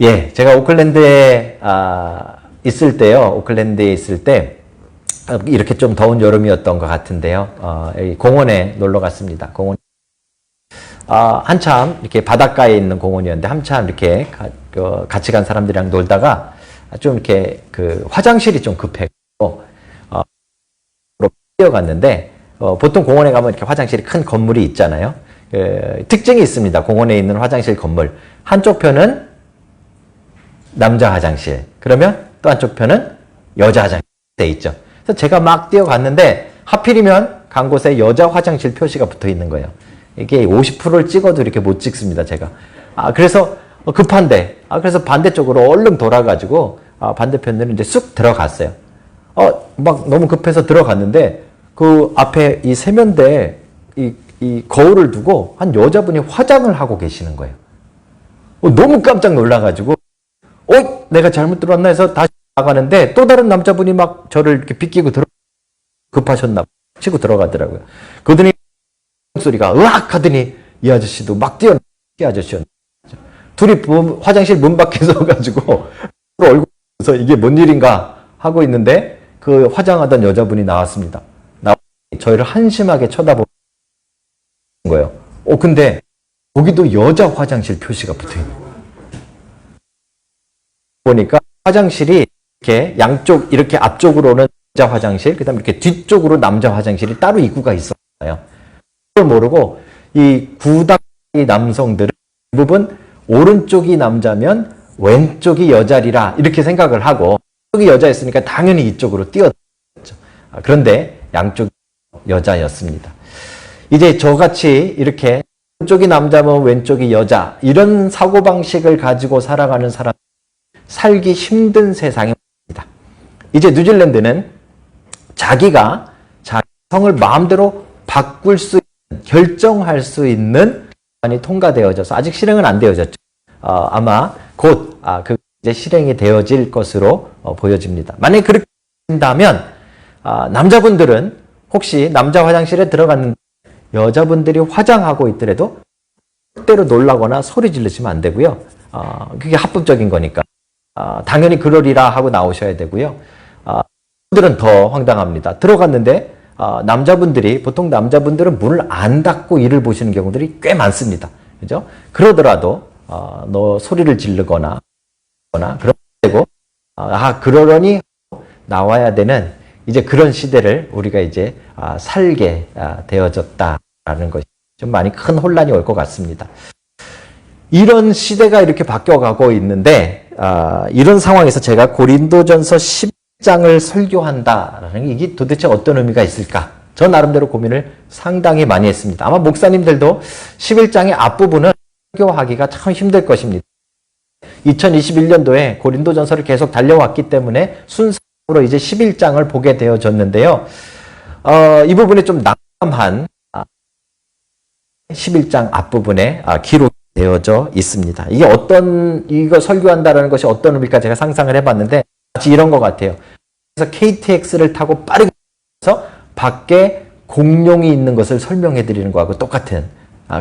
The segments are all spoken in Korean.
예, 제가 오클랜드에 있을 때요. 오클랜드에 있을 때 이렇게 좀 더운 여름이었던 것 같은데요. 여기 공원에 놀러 갔습니다. 공원. 한참 이렇게 바닷가에 있는 공원이었는데 한참 이렇게 같이 간 사람들이랑 놀다가 좀 이렇게 그 화장실이 좀 급했고 뛰어갔는데 보통 공원에 가면 이렇게 화장실이 큰 건물이 있잖아요. 특징이 있습니다. 공원에 있는 화장실 건물. 한쪽 편은 남자 화장실. 그러면 또 한쪽 편은 여자 화장실 돼 있죠. 그래서 제가 막 뛰어갔는데 하필이면 간 곳에 여자 화장실 표시가 붙어 있는 거예요. 이게 50%를 찍어도 이렇게 못 찍습니다, 제가. 그래서 급한데, 그래서 반대쪽으로 얼른 돌아가지고 반대편으로 이제 쑥 들어갔어요. 막 너무 급해서 들어갔는데 그 앞에 이 세면대에 이 거울을 두고 한 여자분이 화장을 하고 계시는 거예요. 너무 깜짝 놀라가지고 내가 잘못 들어왔나 해서 다시 나가는데 또 다른 남자분이 막 저를 이렇게 비끼고 급하셨나 치고 들어가더라고요. 그러더니 소리가 으악 하더니 이 아저씨도 막 뛰어나온 이 아저씨였는데 둘이 화장실 문 밖에 서가지고 얼굴에서 이게 뭔 일인가 하고 있는데 그 화장하던 여자분이 나왔습니다. 저희를 한심하게 쳐다보는 거예요. 근데 거기도 여자 화장실 표시가 붙어있는 거예요. 보니까 화장실이 이렇게 양쪽 이렇게 앞쪽으로는 여자 화장실, 그다음에 이렇게 뒤쪽으로 남자 화장실이 따로 입구가 있었어요. 그걸 모르고 이 구닥다리 남성들은 대부분 오른쪽이 남자면 왼쪽이 여자리라 이렇게 생각을 하고 이쪽이 여자였으니까 당연히 이쪽으로 뛰어들었죠. 그런데 양쪽이 여자였습니다. 이제 저같이 이렇게 왼쪽이 남자면 왼쪽이 여자 이런 사고방식을 가지고 살아가는 사람 살기 힘든 세상입니다. 이제 뉴질랜드는 자기가 자기 성을 마음대로 바꿀 수 있는, 결정할 수 있는 법안이 통과되어져서 아직 실행은 안 되어졌죠. 아마 곧 그 이제 실행이 되어질 것으로 보여집니다. 만약에 그렇게 된다면 남자분들은 혹시 남자 화장실에 들어갔는데 여자분들이 화장하고 있더라도 그대로 놀라거나 소리 지르시면 안 되고요. 그게 합법적인 거니까. 당연히 그러리라 하고 나오셔야 되고요. 분들은 더 황당합니다. 들어갔는데 보통 남자분들은 문을 안 닫고 일을 보시는 경우들이 꽤 많습니다. 그죠? 그러더라도 너 소리를 지르거나 그런 되고 그러려니 나와야 되는 이제 그런 시대를 우리가 이제 살게 되어졌다라는 것이 좀 많이 큰 혼란이 올 것 같습니다. 이런 시대가 이렇게 바뀌어가고 있는데 이런 상황에서 제가 고린도전서 10장을 설교한다라는 게 이게 도대체 어떤 의미가 있을까? 저 나름대로 고민을 상당히 많이 했습니다. 아마 목사님들도 11장의 앞부분은 설교하기가 참 힘들 것입니다. 2021년도에 고린도전서를 계속 달려왔기 때문에 순서로 이제 11장을 보게 되어졌는데요. 이 부분에 좀 난감한 11장 앞부분에 기록이 되어져 있습니다. 이게 이거 설교한다라는 것이 어떤 의미일까 제가 상상을 해봤는데 마치 이런 것 같아요. 그래서 KTX를 타고 빠르게 가서 밖에 공룡이 있는 것을 설명해 드리는 거하고 똑같은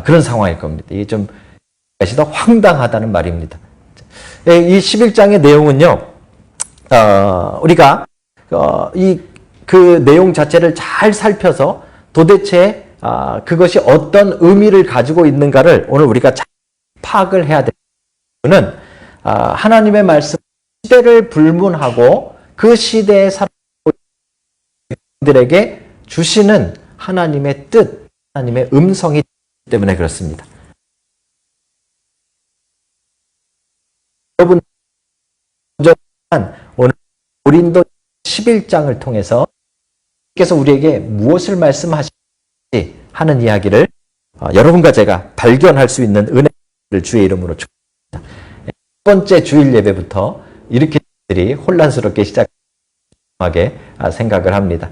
그런 상황일 겁니다. 이게 좀 더 황당하다는 말입니다. 이 11장의 내용은요, 우리가 그 내용 자체를 잘 살펴서 도대체 그것이 어떤 의미를 가지고 있는가를 오늘 우리가 잘 파악을 해야 되는 하나님의 말씀 시대를 불문하고 그 시대의 사람들에게 주시는 하나님의 뜻, 하나님의 음성이 있기 때문에 그렇습니다. 여러분, 오늘 고린도 11장을 통해서 께서 우리에게 무엇을 말씀하시는지 하는 이야기를 여러분과 제가 발견할 수 있는 은혜를 주의 이름으로 축복합니다. 첫 번째 주일 예배부터 이렇게 혼란스럽게 시작하게 생각을 합니다.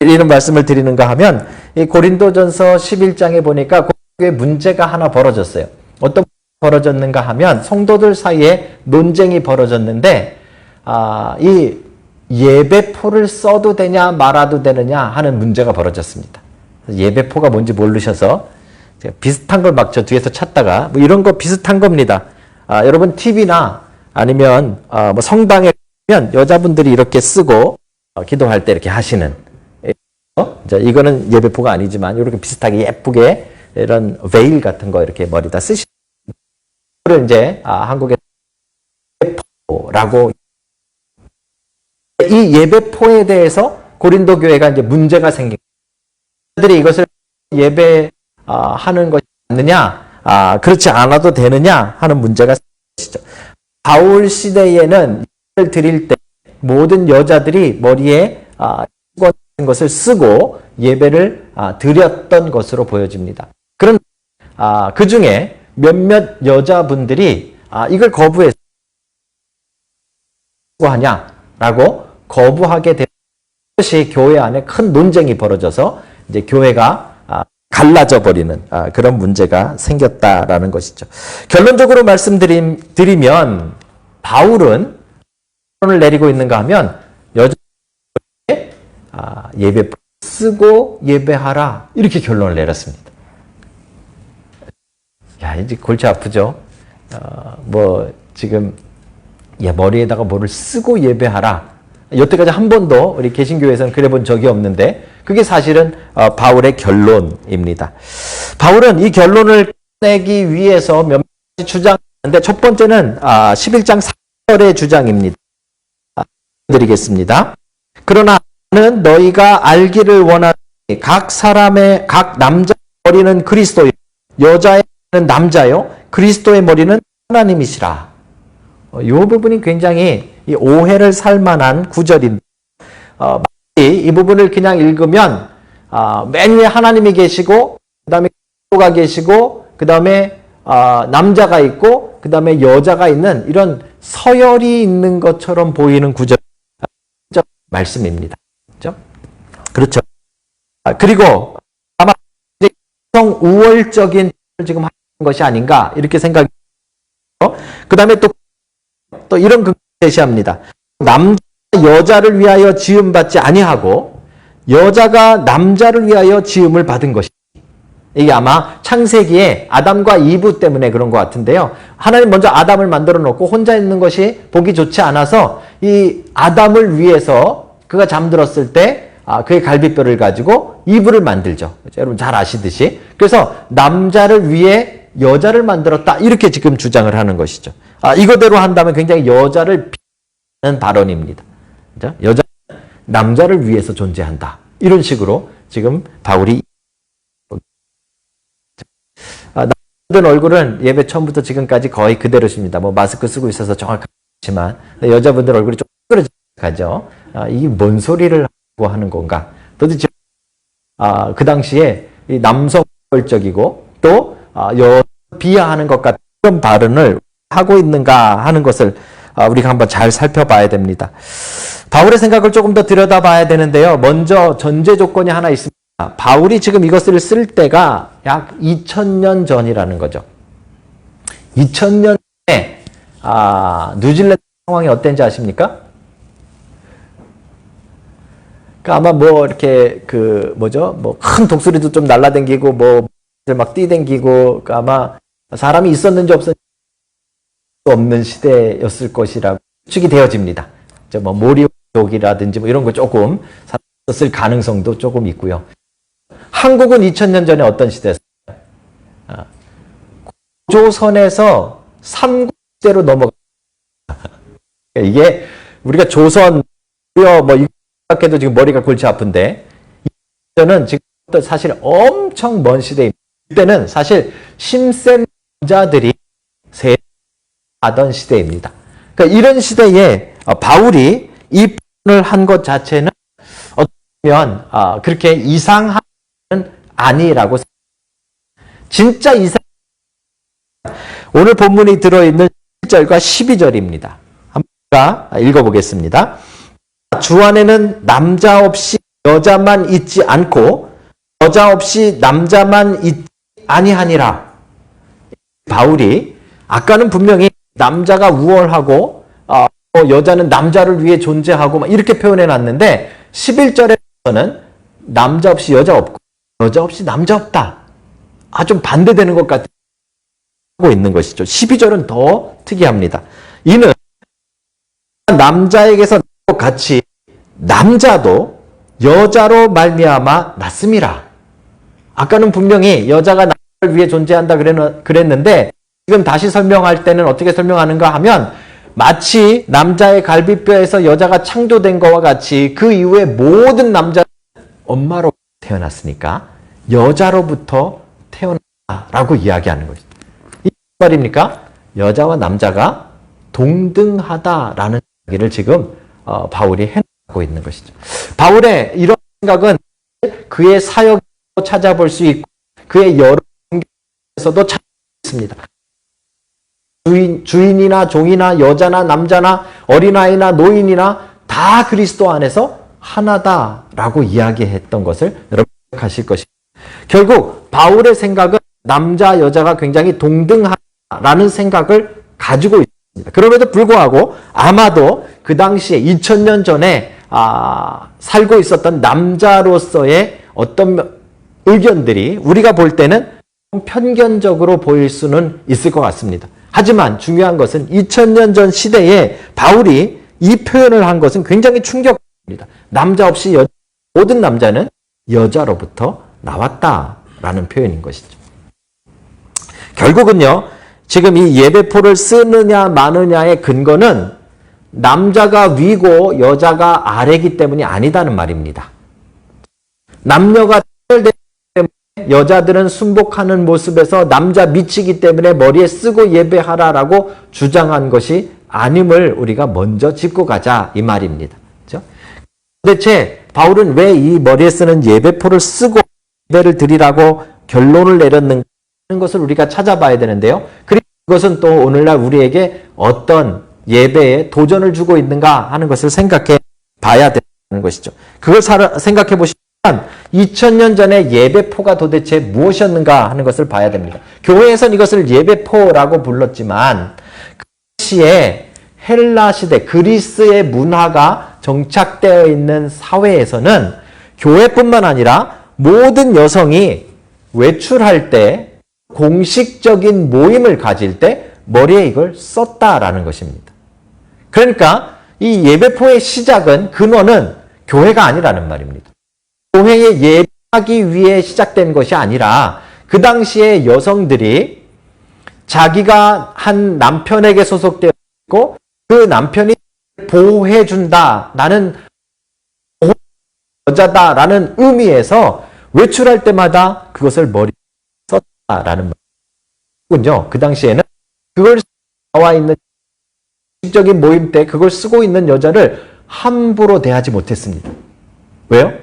이런 말씀을 드리는가 하면 이 고린도전서 11장에 보니까 거기에 문제가 하나 벌어졌어요. 어떤 벌어졌는가 하면 성도들 사이에 논쟁이 벌어졌는데 이 예배포를 써도 되냐 말아도 되느냐 하는 문제가 벌어졌습니다. 예배포가 뭔지 모르셔서 제가 비슷한 걸 막 저 뒤에서 찾다가 뭐 이런 거 비슷한 겁니다. 여러분 TV나 아니면 뭐 성당에 가면 여자분들이 이렇게 쓰고 기도할 때 이렇게 하시는 이제 이거는 예배포가 아니지만 이렇게 비슷하게 예쁘게 이런 베일 같은 거 이렇게 머리다 쓰시는 거를 이제 한국의 예배포라고 이 예배포에 대해서 고린도 교회가 이제 문제가 생긴 들이 이것을 예배하는 것이 맞느냐 그렇지 않아도 되느냐 하는 문제가 생기죠. 바울 시대에는 예배를 드릴 때 모든 여자들이 머리에 수건 같은 것을 쓰고 예배를 드렸던 것으로 보여집니다. 그런데 그 중에 몇몇 여자분들이 이걸 거부해서 하냐라고 거부하게 된 것이 교회 안에 큰 논쟁이 벌어져서 이제 교회가 갈라져 버리는 그런 문제가 생겼다라는 것이죠. 결론적으로 말씀드리면 바울은 결론을 내리고 있는가 하면 여자에게 예배 쓰고 예배하라 이렇게 결론을 내렸습니다. 야, 이제 골치 아프죠. 뭐 지금 머리에다가 뭐를 쓰고 예배하라. 여태까지 한 번도 우리 개신교회에서는 그래 본 적이 없는데 그게 사실은 바울의 결론입니다. 바울은 이 결론을 내기 위해서 몇 가지 주장하는데 첫 번째는 11장 4절의 주장입니다. 드리겠습니다. 그러나 나는 너희가 알기를 원하니 각 남자의 머리는 그리스도요 여자의 머리는 남자요 그리스도의 머리는 하나님이시라. 이 부분이 굉장히 오해를 살 만한 구절인데 이 부분을 그냥 읽으면 맨 위에 하나님이 계시고 그 다음에 그리스도가 계시고 그 다음에 남자가 있고 그 다음에 여자가 있는 이런 서열이 있는 것처럼 보이는 구절 말씀입니다. 그렇죠? 그리고 아마 성 우월적인 지금 하는 것이 아닌가 이렇게 생각이 그 다음에 또 이런 그 제시합니다. 남자 여자를 위하여 지음받지 아니하고 여자가 남자를 위하여 지음을 받은 것이 이게 아마 창세기에 아담과 이브 때문에 그런 것 같은데요. 하나님 먼저 아담을 만들어 놓고 혼자 있는 것이 보기 좋지 않아서 이 아담을 위해서 그가 잠들었을 때 그의 갈비뼈를 가지고 이브를 만들죠. 여러분 잘 아시듯이. 그래서 남자를 위해 여자를 만들었다 이렇게 지금 주장을 하는 것이죠. 이거대로 한다면 굉장히 여자를 비하는 발언입니다. 여자는 남자를 위해서 존재한다. 이런 식으로 지금 바울이 남자들 얼굴은 예배 처음부터 지금까지 거의 그대로십니다. 뭐 마스크 쓰고 있어서 정확하지만 여자분들 얼굴이 좀 찌그러지죠. 이게 뭔 소리를 하고 하는 건가? 도대체 그 당시에 이 남성적이고 또 여자 비하하는 것 같은 그런 발언을 하고 있는가 하는 것을 우리가 한번 잘 살펴봐야 됩니다. 바울의 생각을 조금 더 들여다봐야 되는데요. 먼저 전제 조건이 하나 있습니다. 바울이 지금 이것을 쓸 때가 약 2000년 전이라는 거죠. 2000년 전에 뉴질랜드 상황이 어땠는지 아십니까? 아마 뭐 이렇게 뭐 큰 독수리도 좀 날라다니고 뭐 막 뛰댕기고 아마 사람이 있었는지 없는 시대였을 것이라고 추측이 되어집니다. 뭐 모리족이라든지 뭐 이런 거 조금 있었을 가능성도 조금 있고요. 한국은 2000년 전에 어떤 시대였어요? 조선에서 삼국시대로 넘어가. 이게 우리가 조선 뭐 이렇게도 지금 머리가 골치 아픈데 이때는 지금 사실 엄청 먼 시대입니다. 이때는 사실 심센자들이 하던 시대입니다. 그러니까 이런 시대에 바울이 이 표현을 한 것 자체는 어쩌면 그렇게 이상한 아니라고 생각합니다. 진짜 이상 오늘 본문이 들어있는 1절과 12절입니다. 한번 읽어보겠습니다. 주 안에는 남자 없이 여자만 있지 않고 여자 없이 남자만 있지 아니하니라. 바울이 아까는 분명히 남자가 우월하고 여자는 남자를 위해 존재하고 막 이렇게 표현해 놨는데 11절에서는 남자 없이 여자 없고 여자 없이 남자 없다. 좀 반대되는 것 같고 있는 것이죠. 12절은 더 특이합니다. 이는 남자에게서 같이 남자도 여자로 말미암아 났음이라. 아까는 분명히 여자가 남자를 위해 존재한다 그랬는데 지금 다시 설명할 때는 어떻게 설명하는가 하면 마치 남자의 갈비뼈에서 여자가 창조된 것과 같이 그 이후에 모든 남자는 엄마로 태어났으니까 여자로부터 태어났다라고 이야기하는 거죠. 이 말입니까? 여자와 남자가 동등하다라는 이야기를 지금 바울이 해나가고 있는 것이죠. 바울의 이런 생각은 그의 사역에서 찾아볼 수 있고 그의 여러 성경에서도 찾아볼 수 있습니다. 주인이나 종이나 여자나 남자나 어린아이나 노인이나 다 그리스도 안에서 하나다라고 이야기했던 것을 여러분 기억하실 것입니다. 결국 바울의 생각은 남자 여자가 굉장히 동등하다라는 생각을 가지고 있습니다. 그럼에도 불구하고 아마도 그 당시에 2000년 전에 살고 있었던 남자로서의 어떤 의견들이 우리가 볼 때는 편견적으로 보일 수는 있을 것 같습니다. 하지만 중요한 것은 2000년 전 시대에 바울이 이 표현을 한 것은 굉장히 충격입니다. 남자 없이 모든 남자는 여자로부터 나왔다라는 표현인 것이죠. 결국은요, 지금 이 예배포를 쓰느냐 마느냐의 근거는 남자가 위고 여자가 아래이기 때문이 아니다는 말입니다. 남녀가 차별되기 때문에 여자들은 순복하는 모습에서 남자 미치기 때문에 머리에 쓰고 예배하라라고 주장한 것이 아님을 우리가 먼저 짚고 가자 이 말입니다. 그렇죠? 도대체 바울은 왜 이 머리에 쓰는 예배포를 쓰고 예배를 드리라고 결론을 내렸는가 하는 것을 우리가 찾아봐야 되는데요. 그리고 그것은 또 오늘날 우리에게 어떤 예배에 도전을 주고 있는가 하는 것을 생각해 봐야 되는 것이죠. 그걸 생각해 보시면 2000년 전에 예배포가 도대체 무엇이었는가 하는 것을 봐야 됩니다. 교회에서는 이것을 예배포라고 불렀지만 그 당시에 헬라 시대 그리스의 문화가 정착되어 있는 사회에서는 교회뿐만 아니라 모든 여성이 외출할 때 공식적인 모임을 가질 때 머리에 이걸 썼다라는 것입니다. 그러니까 이 예배포의 시작은 근원은 교회가 아니라는 말입니다. 교회에 예배하기 위해 시작된 것이 아니라 그 당시에 여성들이 자기가 한 남편에게 소속되어 있고 그 남편이 보호해준다, 나는 여자다라는 의미에서 외출할 때마다 그것을 머리에 썼다라는 말이군요. 그 당시에는 그걸 나와 있는 공식적인 모임 때 그걸 쓰고 있는 여자를 함부로 대하지 못했습니다. 왜요?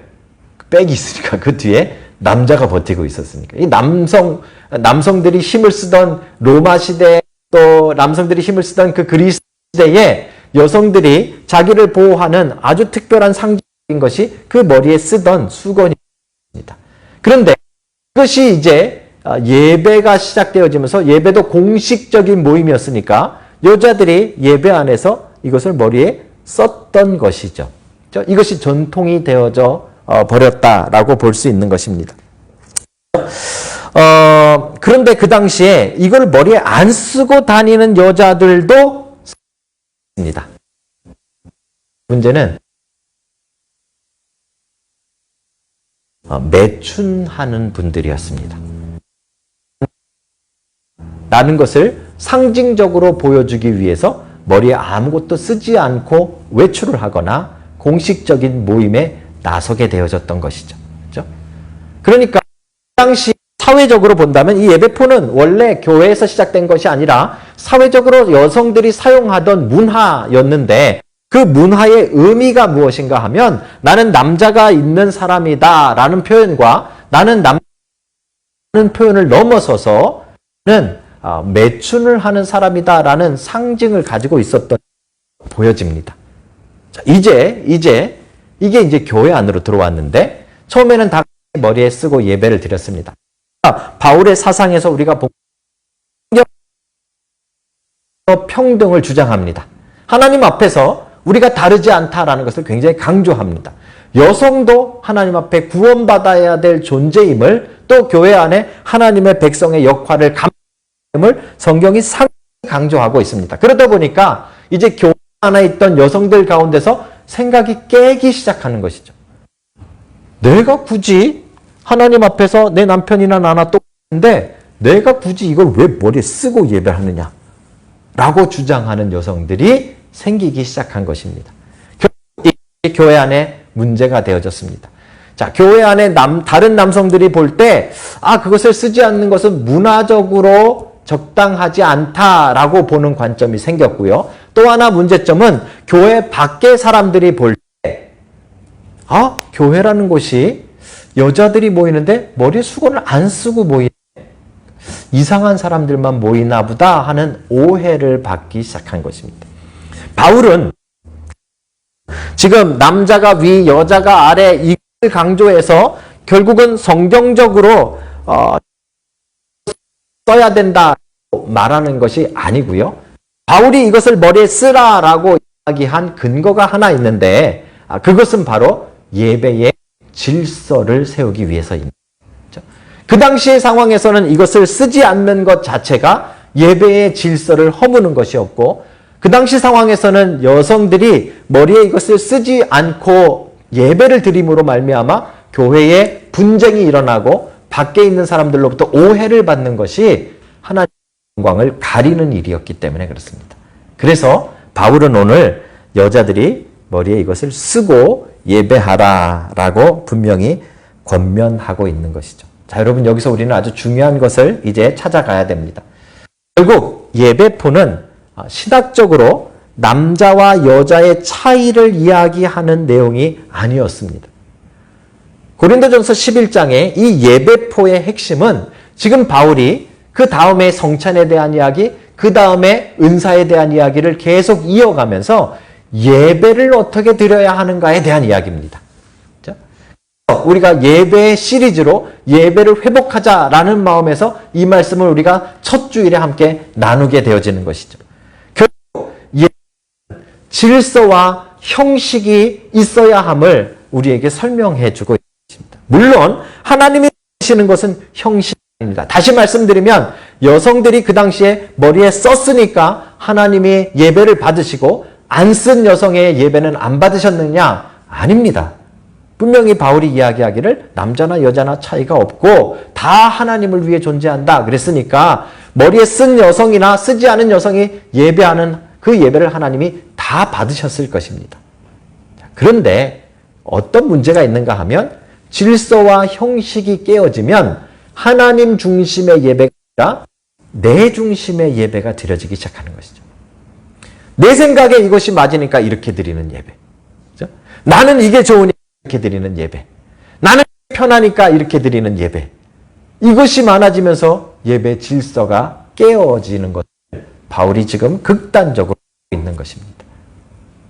백이 있으니까 그 뒤에 남자가 버티고 있었으니까. 이 남성들이 힘을 쓰던 로마 시대 또 남성들이 힘을 쓰던 그 그리스 시대에 여성들이 자기를 보호하는 아주 특별한 상징인 것이 그 머리에 쓰던 수건입니다. 그런데 그것이 이제 예배가 시작되어지면서 예배도 공식적인 모임이었으니까 여자들이 예배 안에서 이것을 머리에 썼던 것이죠. 이것이 전통이 되어져 버렸다라고 볼 수 있는 것입니다. 그런데 그 당시에 이걸 머리에 안 쓰고 다니는 여자들도 있습니다. 문제는 매춘하는 분들이었습니다. 라는 것을 상징적으로 보여주기 위해서 머리에 아무것도 쓰지 않고 외출을 하거나 공식적인 모임에 나서게 되어졌던 것이죠. 그렇죠? 그러니까 그 당시 사회적으로 본다면 이 예배포는 원래 교회에서 시작된 것이 아니라 사회적으로 여성들이 사용하던 문화였는데 그 문화의 의미가 무엇인가 하면 나는 남자가 있는 사람이다 라는 표현과 나는 남자라는 표현을 넘어서서는 매춘을 하는 사람이다 라는 상징을 가지고 있었던 보여집니다. 자, 이제 이게 이제 교회 안으로 들어왔는데 처음에는 다 머리에 쓰고 예배를 드렸습니다. 바울의 사상에서 우리가 평등을 주장합니다. 하나님 앞에서 우리가 다르지 않다라는 것을 굉장히 강조합니다. 여성도 하나님 앞에 구원받아야 될 존재임을 또 교회 안에 하나님의 백성의 역할을 감당함을 성경이 상당히 강조하고 있습니다. 그러다 보니까 이제 교회 안에 있던 여성들 가운데서 생각이 깨기 시작하는 것이죠. 내가 굳이 하나님 앞에서 내 남편이나 나나 똑같은데 내가 굳이 이걸 왜 머리에 쓰고 예배하느냐 라고 주장하는 여성들이 생기기 시작한 것입니다. 결국 이 교회 안에 문제가 되어졌습니다. 자, 교회 안에 다른 남성들이 볼 때 그것을 쓰지 않는 것은 문화적으로 적당하지 않다라고 보는 관점이 생겼고요. 또 하나 문제점은 교회 밖의 사람들이 볼 때 교회라는 곳이 여자들이 모이는데 머리에 수건을 안 쓰고 모이는 이상한 사람들만 모이나 보다 하는 오해를 받기 시작한 것입니다. 바울은 지금 남자가 위, 여자가 아래 이걸 강조해서 결국은 성경적으로 써야 된다고 말하는 것이 아니고요. 바울이 이것을 머리에 쓰라라고 이야기한 근거가 하나 있는데 그것은 바로 예배의 질서를 세우기 위해서입니다. 그 당시의 상황에서는 이것을 쓰지 않는 것 자체가 예배의 질서를 허무는 것이었고 그 당시 상황에서는 여성들이 머리에 이것을 쓰지 않고 예배를 드림으로 말미암아 교회에 분쟁이 일어나고 밖에 있는 사람들로부터 오해를 받는 것이 하나님의 영광을 가리는 일이었기 때문에 그렇습니다. 그래서 바울은 오늘 여자들이 머리에 이것을 쓰고 예배하라라고 분명히 권면하고 있는 것이죠. 자, 여러분 여기서 우리는 아주 중요한 것을 이제 찾아가야 됩니다. 결국 예배포는 신학적으로 남자와 여자의 차이를 이야기하는 내용이 아니었습니다. 고린도전서 11장의 이 예배포의 핵심은 지금 바울이 그 다음에 성찬에 대한 이야기, 그 다음에 은사에 대한 이야기를 계속 이어가면서 예배를 어떻게 드려야 하는가에 대한 이야기입니다. 우리가 예배 시리즈로 예배를 회복하자라는 마음에서 이 말씀을 우리가 첫 주일에 함께 나누게 되어지는 것이죠. 결국 예배는 질서와 형식이 있어야 함을 우리에게 설명해 주고 있습니다. 물론 하나님이 하시는 것은 형식입니다. 다시 말씀드리면 여성들이 그 당시에 머리에 썼으니까 하나님이 예배를 받으시고 안 쓴 여성의 예배는 안 받으셨느냐? 아닙니다. 분명히 바울이 이야기하기를 남자나 여자나 차이가 없고 다 하나님을 위해 존재한다 그랬으니까 머리에 쓴 여성이나 쓰지 않은 여성이 예배하는 그 예배를 하나님이 다 받으셨을 것입니다. 그런데 어떤 문제가 있는가 하면 질서와 형식이 깨어지면 하나님 중심의 예배가 아니라 내 중심의 예배가 드려지기 시작하는 것이죠. 내 생각에 이것이 맞으니까 이렇게 드리는 예배. 그렇죠? 나는 이게 좋으니까 이렇게 드리는 예배. 나는 편하니까 이렇게 드리는 예배. 이것이 많아지면서 예배 질서가 깨어지는 것을 바울이 지금 극단적으로 하고 있는 것입니다.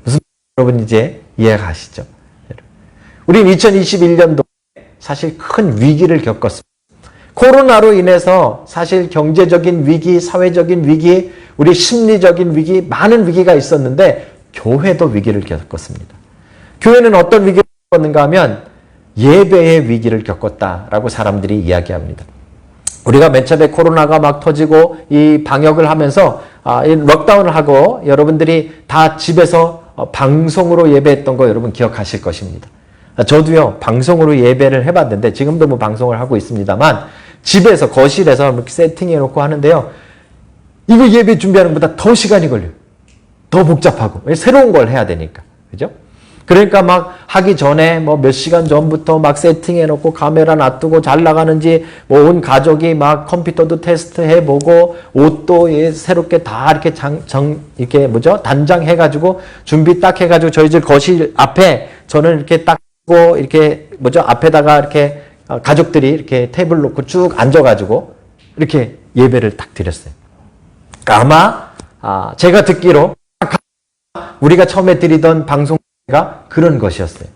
무슨 여러분 이제 이해가시죠? 우린 2021년도에 사실 큰 위기를 겪었습니다. 코로나로 인해서 사실 경제적인 위기, 사회적인 위기, 우리 심리적인 위기, 많은 위기가 있었는데 교회도 위기를 겪었습니다. 교회는 어떤 위기를 겪었는가 하면 예배의 위기를 겪었다라고 사람들이 이야기합니다. 우리가 맨 처음에 코로나가 막 터지고 이 방역을 하면서 이 록다운을 하고 여러분들이 다 집에서 방송으로 예배했던 거 여러분 기억하실 것입니다. 저도요 방송으로 예배를 해봤는데 지금도 뭐 방송을 하고 있습니다만 집에서 거실에서 이렇게 세팅해 놓고 하는데요. 이거 예배 준비하는 것보다 더 시간이 걸려요. 더 복잡하고 새로운 걸 해야 되니까. 그죠? 그러니까 막 하기 전에 뭐 몇 시간 전부터 막 세팅해 놓고 카메라 놔두고 잘 나가는지 뭐 온 가족이 막 컴퓨터도 테스트해 보고 옷도 새롭게 다 이렇게 이렇게 단장해 가지고 준비 딱 해 가지고 저희 집 거실 앞에 저는 이렇게 딱 이렇게 앞에다가 이렇게 가족들이 이렇게 테이블 놓고 쭉 앉아 가지고 이렇게 예배를 딱 드렸어요. 그러니까 아마 제가 듣기로 우리가 처음에 드리던 방송가 그런 것이었어요.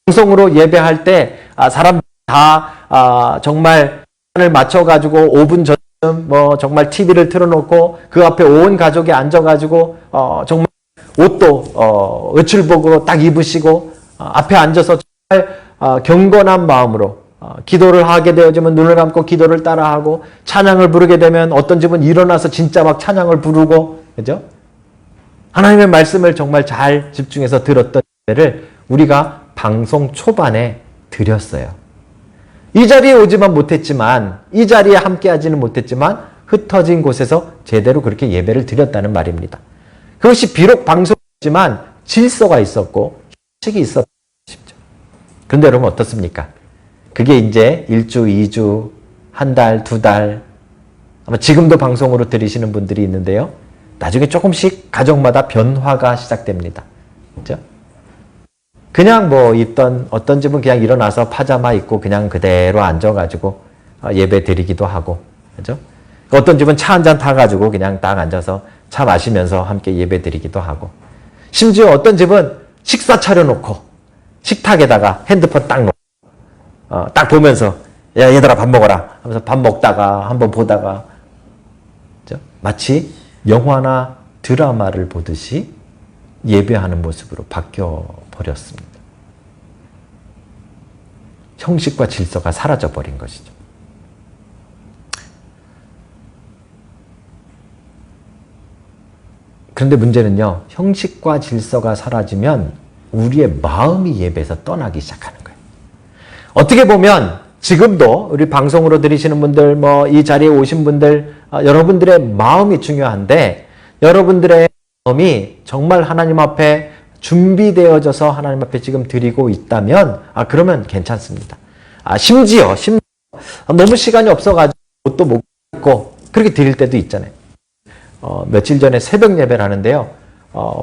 방송으로 예배할 때 사람들 다 정말 시간을 맞춰가지고 5분 전쯤 뭐 정말 TV를 틀어놓고 그 앞에 온 가족이 앉아가지고 정말 옷도 외출복으로 딱 입으시고 앞에 앉아서 정말 경건한 마음으로 기도를 하게 되어지면 눈을 감고 기도를 따라하고 찬양을 부르게 되면 어떤 집은 일어나서 진짜 막 찬양을 부르고 그죠? 하나님의 말씀을 정말 잘 집중해서 들었던 예배를 우리가 방송 초반에 드렸어요. 이 자리에 오지만 못했지만, 이 자리에 함께하지는 못했지만 흩어진 곳에서 제대로 그렇게 예배를 드렸다는 말입니다. 그것이 비록 방송이지만 질서가 있었고 형식이 있었던 것이죠. 그런데 여러분 어떻습니까? 그게 이제 1주, 2주, 한 달, 2달, 아마 지금도 방송으로 들으시는 분들이 있는데요. 나중에 조금씩 가정마다 변화가 시작됩니다. 그렇죠? 그냥 뭐 입던 어떤 집은 그냥 일어나서 파자마 입고 그냥 그대로 앉아가지고 예배 드리기도 하고, 그렇죠? 어떤 집은 차 한 잔 타가지고 그냥 딱 앉아서 차 마시면서 함께 예배 드리기도 하고, 심지어 어떤 집은 식사 차려놓고 식탁에다가 핸드폰 딱 놓고 딱 보면서 야 얘들아 밥 먹어라 하면서 밥 먹다가 한번 보다가, 그렇죠? 마치 영화나 드라마를 보듯이 예배하는 모습으로 바뀌어 버렸습니다. 형식과 질서가 사라져 버린 것이죠. 그런데 문제는요, 형식과 질서가 사라지면 우리의 마음이 예배에서 떠나기 시작하는 거예요. 어떻게 보면 지금도 우리 방송으로 들으시는 분들, 뭐 이 자리에 오신 분들, 여러분들의 마음이 중요한데, 여러분들의 마음이 정말 하나님 앞에 준비되어져서 하나님 앞에 지금 드리고 있다면, 그러면 괜찮습니다. 심지어 너무 시간이 없어가지고 옷도 못 입고 그렇게 드릴 때도 있잖아요. 며칠 전에 새벽 예배를 하는데요.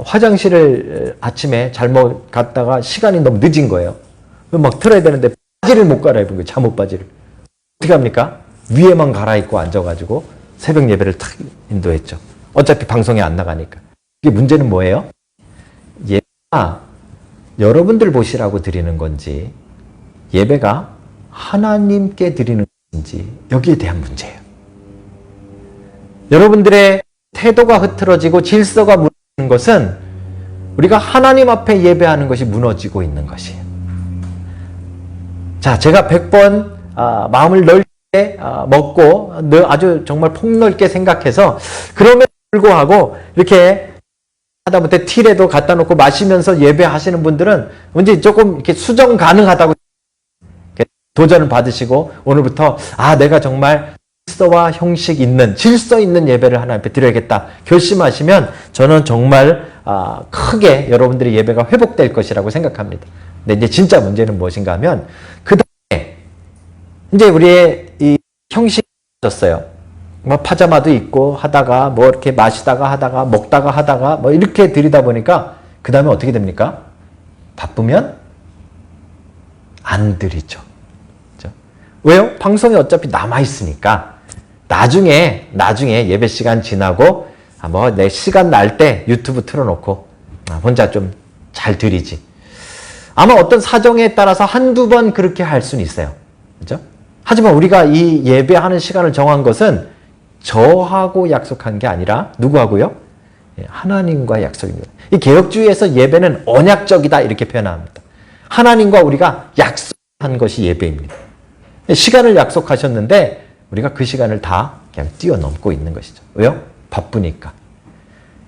화장실을 아침에 잘못 갔다가 시간이 너무 늦은 거예요. 막 틀어야 되는데 바지를 못 갈아입은 거예요. 잠옷 바지를. 어떻게 합니까? 위에만 갈아입고 앉아가지고 새벽 예배를 탁 인도했죠. 어차피 방송에 안 나가니까. 이게 문제는 뭐예요? 예배가 여러분들 보시라고 드리는 건지, 예배가 하나님께 드리는 건지, 여기에 대한 문제예요. 여러분들의 태도가 흐트러지고 질서가 무너지는 것은 우리가 하나님 앞에 예배하는 것이 무너지고 있는 것이에요. 자, 제가 100번 마음을 넓게 먹고 아주 정말 폭넓게 생각해서, 그럼에도 불구하고 이렇게 하다못해 틸에도 갖다 놓고 마시면서 예배하시는 분들은 언제 조금 이렇게 수정 가능하다고 도전을 받으시고, 오늘부터 내가 정말 질서와 형식 있는, 질서 있는 예배를 하나님 앞에 드려야겠다 결심하시면 저는 정말 크게 여러분들의 예배가 회복될 것이라고 생각합니다. 근데 이제 진짜 문제는 무엇인가 하면, 그 다음에 이제 우리의 이 형식이 졌어요. 뭐 파자마도 입고 하다가 뭐 이렇게 마시다가 하다가 먹다가 하다가 뭐 이렇게 드리다 보니까 그 다음에 어떻게 됩니까? 바쁘면 안 드리죠. 그렇죠? 왜요? 방송이 어차피 남아있으니까 나중에 예배 시간 지나고 뭐 내 시간 날 때 유튜브 틀어놓고 혼자 좀 잘 드리지. 아마 어떤 사정에 따라서 한두 번 그렇게 할 수는 있어요. 그렇죠? 하지만 우리가 이 예배하는 시간을 정한 것은 저하고 약속한 게 아니라 누구하고요? 하나님과 약속입니다. 이 개혁주의에서 예배는 언약적이다 이렇게 표현합니다. 하나님과 우리가 약속한 것이 예배입니다. 시간을 약속하셨는데 우리가 그 시간을 다 그냥 뛰어넘고 있는 것이죠. 왜요? 바쁘니까.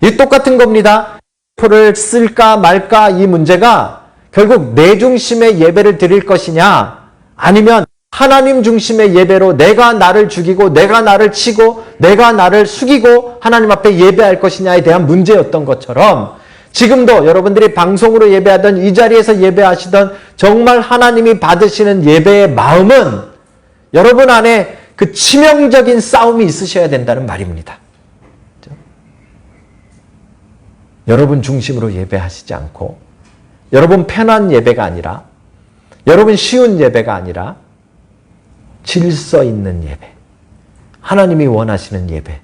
이 똑같은 겁니다. 표를 쓸까 말까 이 문제가 결국 내 중심의 예배를 드릴 것이냐, 아니면 하나님 중심의 예배로 내가 나를 죽이고 내가 나를 치고 내가 나를 숙이고 하나님 앞에 예배할 것이냐에 대한 문제였던 것처럼, 지금도 여러분들이 방송으로 예배하던 이 자리에서 예배하시던 정말 하나님이 받으시는 예배의 마음은 여러분 안에 그 치명적인 싸움이 있으셔야 된다는 말입니다. 그렇죠? 여러분 중심으로 예배하시지 않고, 여러분 편한 예배가 아니라, 여러분 쉬운 예배가 아니라 질서 있는 예배, 하나님이 원하시는 예배,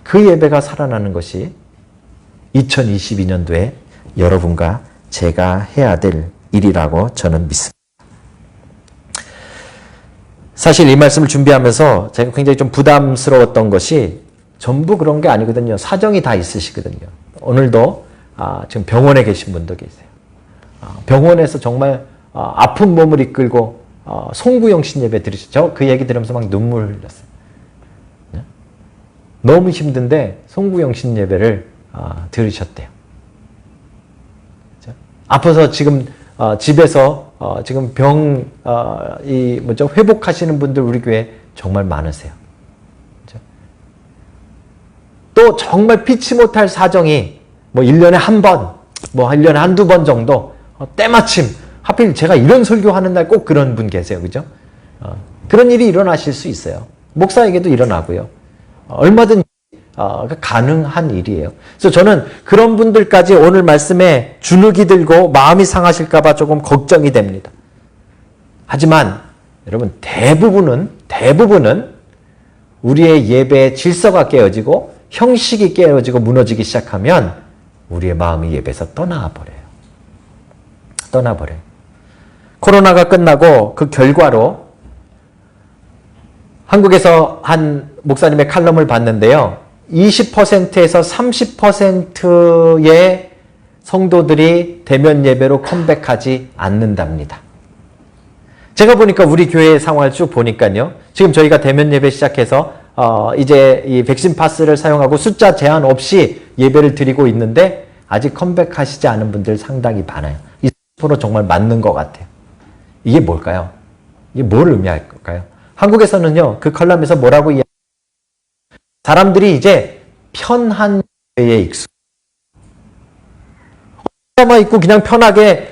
그 예배가 살아나는 것이 2022년도에 여러분과 제가 해야 될 일이라고 저는 믿습니다. 사실 이 말씀을 준비하면서 제가 굉장히 좀 부담스러웠던 것이 전부 그런 게 아니거든요. 사정이 다 있으시거든요. 오늘도 지금 병원에 계신 분도 계세요. 병원에서 정말 아픈 몸을 이끌고 송구영신 예배 들으시죠? 그 얘기 들으면서 막 눈물 흘렸어요. 너무 힘든데 송구영신 예배를 들으셨대요. 그렇죠? 아파서 지금 집에서 지금 회복하시는 분들 우리 교회 정말 많으세요. 그렇죠? 또 정말 피치 못할 사정이 1년에 한 번, 1년에 한두 번 정도 때마침 하필 제가 이런 설교하는 날 꼭 그런 분 계세요. 그죠? 그런 일이 일어나실 수 있어요. 목사에게도 일어나고요. 얼마든지 가능한 일이에요. 그래서 저는 그런 분들까지 오늘 말씀에 주눅이 들고 마음이 상하실까 봐 조금 걱정이 됩니다. 하지만 여러분 대부분은 우리의 예배의 질서가 깨어지고 형식이 깨어지고 무너지기 시작하면 우리의 마음이 예배에서 떠나버려요. 코로나가 끝나고 그 결과로 한국에서 한 목사님의 칼럼을 봤는데요. 20%에서 30%의 성도들이 대면 예배로 컴백하지 않는답니다. 제가 보니까 우리 교회의 상황을 쭉 보니까요. 지금 저희가 대면 예배 시작해서 이제 이 백신 파스를 사용하고 숫자 제한 없이 예배를 드리고 있는데 아직 컴백하시지 않은 분들 상당히 많아요. 이 30% 정말 맞는 것 같아요. 이게 뭘까요? 이게 뭘 의미할까요? 한국에서는요, 그 컬럼에서 뭐라고 이야기해요? 사람들이 이제 편한 예배에 익숙해요. 혼자만 있고 그냥 편하게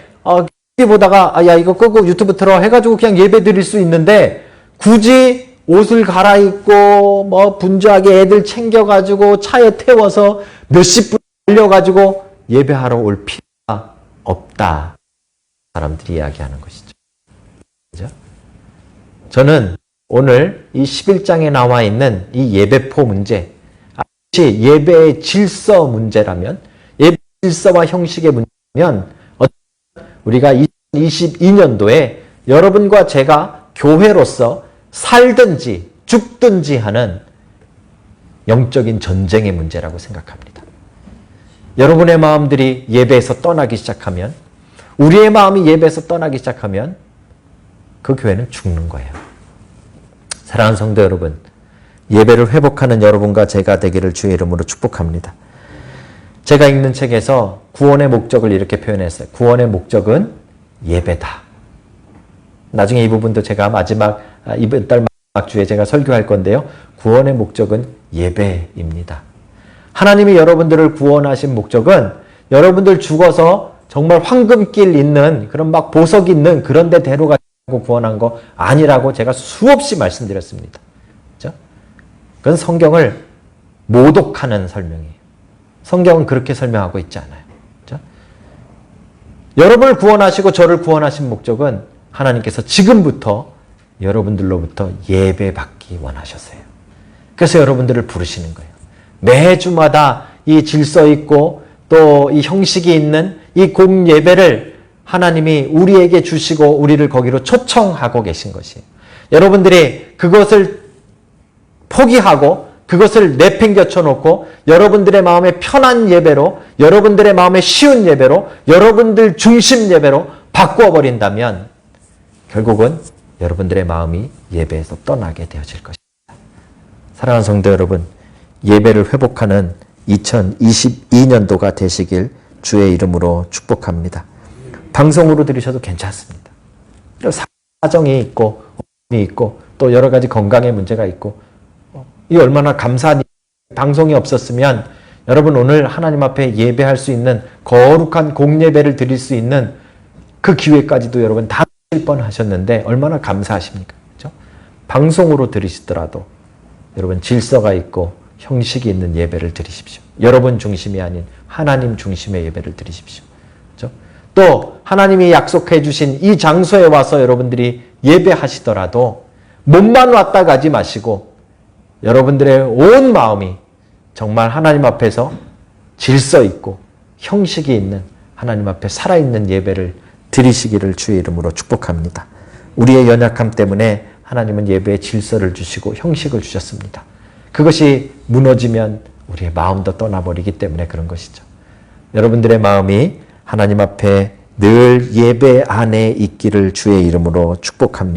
TV 보다가 야 이거 끄고 유튜브 틀어 해가지고 그냥 예배 드릴 수 있는데 굳이 옷을 갈아입고 분주하게 애들 챙겨가지고 차에 태워서 몇십 분 달려가지고 예배하러 올 필요가 없다. 사람들이 이야기하는 것이죠. 그죠? 저는 오늘 이 11장에 나와 있는 이 예배포 문제, 예배의 질서 문제라면, 예배 질서와 형식의 문제라면, 우리가 2022년도에 여러분과 제가 교회로서 살든지 죽든지 하는 영적인 전쟁의 문제라고 생각합니다. 여러분의 마음들이 예배에서 떠나기 시작하면, 우리의 마음이 예배에서 떠나기 시작하면 그 교회는 죽는 거예요. 사랑하는 성도 여러분, 예배를 회복하는 여러분과 제가 되기를 주의 이름으로 축복합니다. 제가 읽는 책에서 구원의 목적을 이렇게 표현했어요. 구원의 목적은 예배다. 나중에 이 부분도 제가 이번 달 마지막 주에 제가 설교할 건데요. 구원의 목적은 예배입니다. 하나님이 여러분들을 구원하신 목적은 여러분들 죽어서 정말 황금길 있는 그런 보석 있는 그런 데 데려가고 구원한 거 아니라고 제가 수없이 말씀드렸습니다. 그렇죠? 그건 성경을 모독하는 설명이에요. 성경은 그렇게 설명하고 있지 않아요. 그렇죠? 여러분을 구원하시고 저를 구원하신 목적은 하나님께서 지금부터 여러분들로부터 예배받기 원하셨어요. 그래서 여러분들을 부르시는 거예요. 매주마다 이 질서 있고 또 이 형식이 있는 이 공예배를 하나님이 우리에게 주시고 우리를 거기로 초청하고 계신 것이에요. 여러분들이 그것을 포기하고 그것을 내팽겨쳐 놓고 여러분들의 마음에 편한 예배로, 여러분들의 마음에 쉬운 예배로, 여러분들 중심 예배로 바꾸어 버린다면 결국은 여러분들의 마음이 예배에서 떠나게 되어질 것입니다. 사랑하는 성도 여러분, 예배를 회복하는 2022년도가 되시길 주의 이름으로 축복합니다. 방송으로 들으셔도 괜찮습니다. 사정이 있고 어려움이 있고 또 여러 가지 건강의 문제가 있고 이 얼마나 감사한 방송이 없었으면 여러분 오늘 하나님 앞에 예배할 수 있는 거룩한 공예배를 드릴 수 있는 그 기회까지도 여러분 다 칠 뻔하셨는데 얼마나 감사하십니까? 그렇죠? 방송으로 들으시더라도 여러분 질서가 있고 형식이 있는 예배를 드리십시오. 여러분 중심이 아닌 하나님 중심의 예배를 드리십시오. 그렇죠? 또 하나님이 약속해 주신 이 장소에 와서 여러분들이 예배하시더라도 몸만 왔다 가지 마시고 여러분들의 온 마음이 정말 하나님 앞에서 질서 있고 형식이 있는 하나님 앞에 살아있는 예배를 드리시기를 주의 이름으로 축복합니다. 우리의 연약함 때문에 하나님은 예배의 질서를 주시고 형식을 주셨습니다. 그것이 무너지면 우리의 마음도 떠나버리기 때문에 그런 것이죠. 여러분들의 마음이 하나님 앞에 늘 예배 안에 있기를 주의 이름으로 축복합니다.